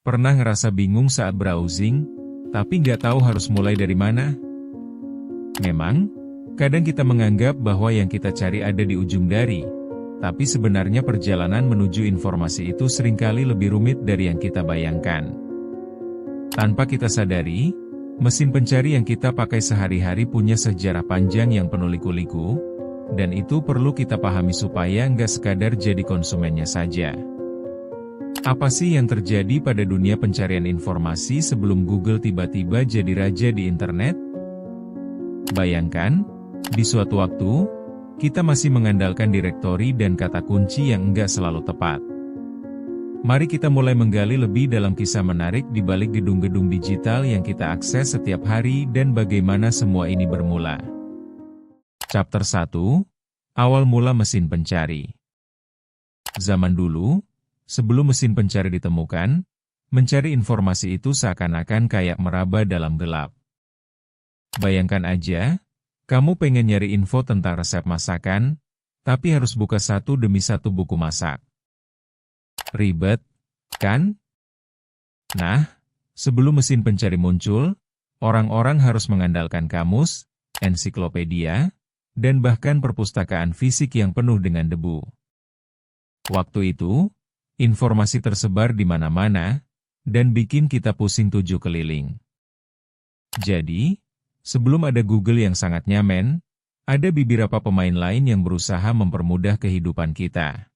Pernah ngerasa bingung saat browsing, tapi nggak tahu harus mulai dari mana? Memang, kadang kita menganggap bahwa yang kita cari ada di ujung dari, tapi sebenarnya perjalanan menuju informasi itu seringkali lebih rumit dari yang kita bayangkan. Tanpa kita sadari, mesin pencari yang kita pakai sehari-hari punya sejarah panjang yang penuh liku-liku, dan itu perlu kita pahami supaya nggak sekadar jadi konsumennya saja. Apa sih yang terjadi pada dunia pencarian informasi sebelum Google tiba-tiba jadi raja di internet? Bayangkan, di suatu waktu, kita masih mengandalkan direktori dan kata kunci yang enggak selalu tepat. Mari kita mulai menggali lebih dalam kisah menarik di balik gedung-gedung digital yang kita akses setiap hari dan bagaimana semua ini bermula. Chapter 1, Awal Mula Mesin Pencari. Zaman dulu, sebelum mesin pencari ditemukan, mencari informasi itu seakan-akan kayak meraba dalam gelap. Bayangkan aja, kamu pengen nyari info tentang resep masakan, tapi harus buka satu demi satu buku masak. Ribet, kan? Nah, sebelum mesin pencari muncul, orang-orang harus mengandalkan kamus, ensiklopedia, dan bahkan perpustakaan fisik yang penuh dengan debu. Waktu itu, informasi tersebar di mana-mana, dan bikin kita pusing 7 keliling. Jadi, sebelum ada Google yang sangat nyaman, ada beberapa pemain lain yang berusaha mempermudah kehidupan kita.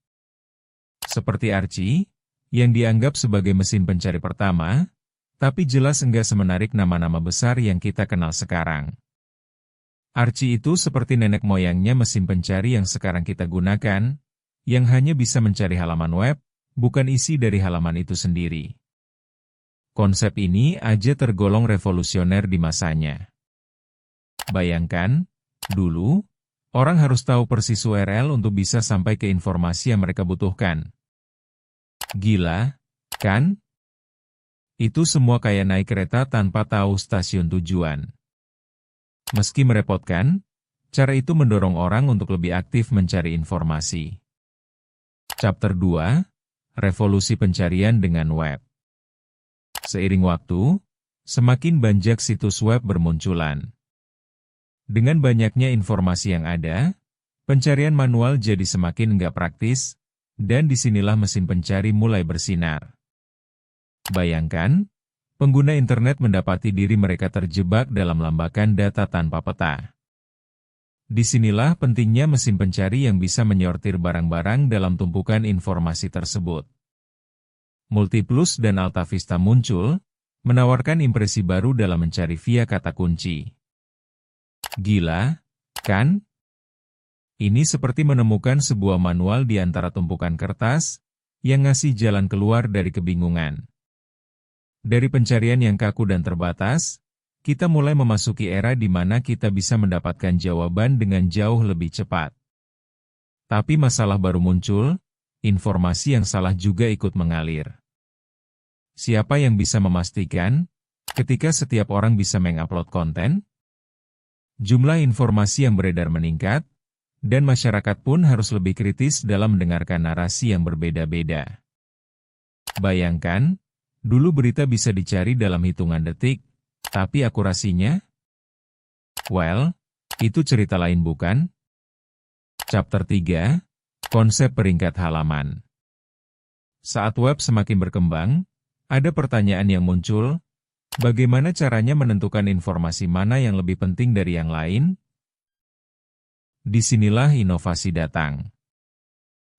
Seperti Archie, yang dianggap sebagai mesin pencari pertama, tapi jelas enggak semenarik nama-nama besar yang kita kenal sekarang. Archie itu seperti nenek moyangnya mesin pencari yang sekarang kita gunakan, yang hanya bisa mencari halaman web, bukan isi dari halaman itu sendiri. Konsep ini aja tergolong revolusioner di masanya. Bayangkan, dulu, orang harus tahu persis URL untuk bisa sampai ke informasi yang mereka butuhkan. Gila, kan? Itu semua kayak naik kereta tanpa tahu stasiun tujuan. Meski merepotkan, cara itu mendorong orang untuk lebih aktif mencari informasi. Chapter 2, Revolusi Pencarian dengan Web. Seiring waktu, semakin banyak situs web bermunculan. Dengan banyaknya informasi yang ada, pencarian manual jadi semakin nggak praktis, dan disinilah mesin pencari mulai bersinar. Bayangkan, pengguna internet mendapati diri mereka terjebak dalam lambakan data tanpa peta. Disinilah pentingnya mesin pencari yang bisa menyortir barang-barang dalam tumpukan informasi tersebut. Multiplus dan AltaVista muncul, menawarkan impresi baru dalam mencari via kata kunci. Gila, kan? Ini seperti menemukan sebuah manual di antara tumpukan kertas, yang ngasih jalan keluar dari kebingungan. Dari pencarian yang kaku dan terbatas, kita mulai memasuki era di mana kita bisa mendapatkan jawaban dengan jauh lebih cepat. Tapi masalah baru muncul, informasi yang salah juga ikut mengalir. Siapa yang bisa memastikan, ketika setiap orang bisa mengupload konten? Jumlah informasi yang beredar meningkat, dan masyarakat pun harus lebih kritis dalam mendengarkan narasi yang berbeda-beda. Bayangkan, dulu berita bisa dicari dalam hitungan detik, tapi akurasinya? Well, itu cerita lain bukan? Chapter 3, Konsep Peringkat Halaman. Saat web semakin berkembang, ada pertanyaan yang muncul, bagaimana caranya menentukan informasi mana yang lebih penting dari yang lain? Disinilah inovasi datang.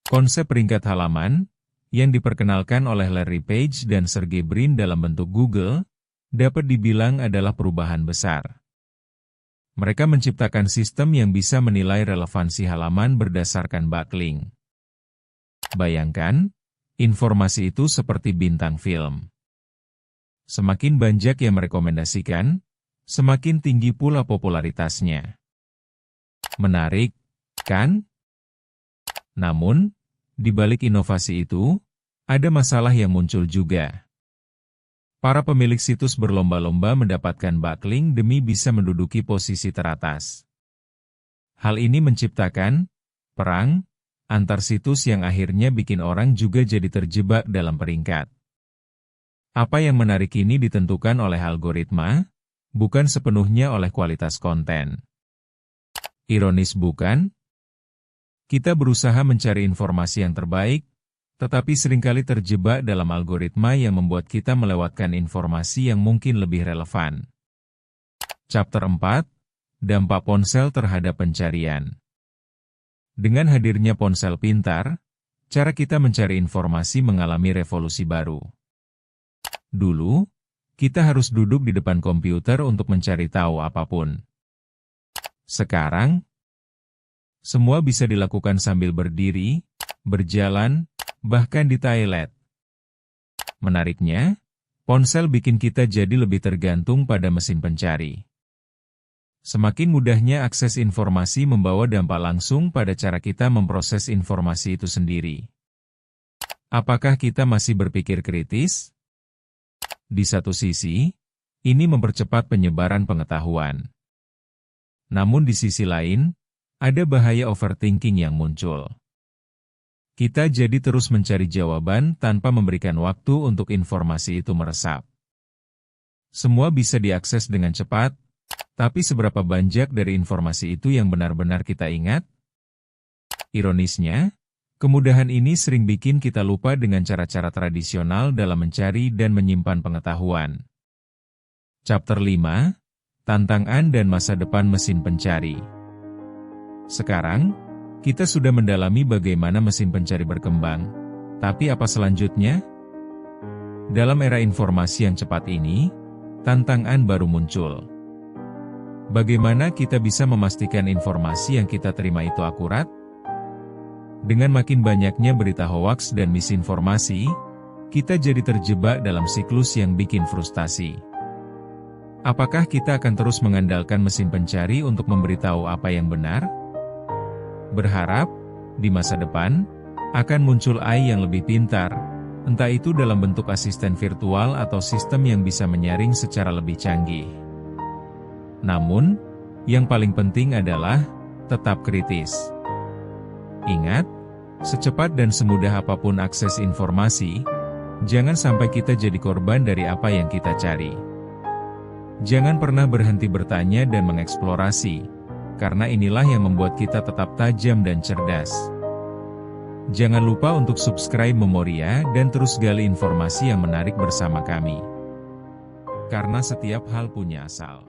Konsep peringkat halaman, yang diperkenalkan oleh Larry Page dan Sergey Brin dalam bentuk Google, dapat dibilang adalah perubahan besar. Mereka menciptakan sistem yang bisa menilai relevansi halaman berdasarkan backlink. Bayangkan, informasi itu seperti bintang film. Semakin banyak yang merekomendasikan, semakin tinggi pula popularitasnya. Menarik, kan? Namun, di balik inovasi itu, ada masalah yang muncul juga. Para pemilik situs berlomba-lomba mendapatkan backlink demi bisa menduduki posisi teratas. Hal ini menciptakan perang antar situs yang akhirnya bikin orang juga jadi terjebak dalam peringkat. Apa yang menarik ini ditentukan oleh algoritma, bukan sepenuhnya oleh kualitas konten. Ironis bukan? Kita berusaha mencari informasi yang terbaik, tetapi seringkali terjebak dalam algoritma yang membuat kita melewatkan informasi yang mungkin lebih relevan. Chapter 4, Dampak Ponsel Terhadap Pencarian. Dengan hadirnya ponsel pintar, cara kita mencari informasi mengalami revolusi baru. Dulu, kita harus duduk di depan komputer untuk mencari tahu apapun. Sekarang, semua bisa dilakukan sambil berdiri, berjalan, bahkan di toilet. Menariknya, ponsel bikin kita jadi lebih tergantung pada mesin pencari. Semakin mudahnya akses informasi membawa dampak langsung pada cara kita memproses informasi itu sendiri. Apakah kita masih berpikir kritis? Di satu sisi, ini mempercepat penyebaran pengetahuan. Namun di sisi lain, ada bahaya overthinking yang muncul. Kita jadi terus mencari jawaban tanpa memberikan waktu untuk informasi itu meresap. Semua bisa diakses dengan cepat, tapi seberapa banyak dari informasi itu yang benar-benar kita ingat? Ironisnya, kemudahan ini sering bikin kita lupa dengan cara-cara tradisional dalam mencari dan menyimpan pengetahuan. Chapter 5, Tantangan dan Masa Depan Mesin Pencari. Sekarang, kita sudah mendalami bagaimana mesin pencari berkembang, tapi apa selanjutnya? Dalam era informasi yang cepat ini, tantangan baru muncul. Bagaimana kita bisa memastikan informasi yang kita terima itu akurat? Dengan makin banyaknya berita hoaks dan misinformasi, kita jadi terjebak dalam siklus yang bikin frustasi. Apakah kita akan terus mengandalkan mesin pencari untuk memberitahu apa yang benar? Berharap, di masa depan, akan muncul AI yang lebih pintar, entah itu dalam bentuk asisten virtual atau sistem yang bisa menyaring secara lebih canggih. Namun, yang paling penting adalah tetap kritis. Ingat, secepat dan semudah apapun akses informasi, jangan sampai kita jadi korban dari apa yang kita cari. Jangan pernah berhenti bertanya dan mengeksplorasi, karena inilah yang membuat kita tetap tajam dan cerdas. Jangan lupa untuk subscribe Memoria dan terus gali informasi yang menarik bersama kami. Karena setiap hal punya asal.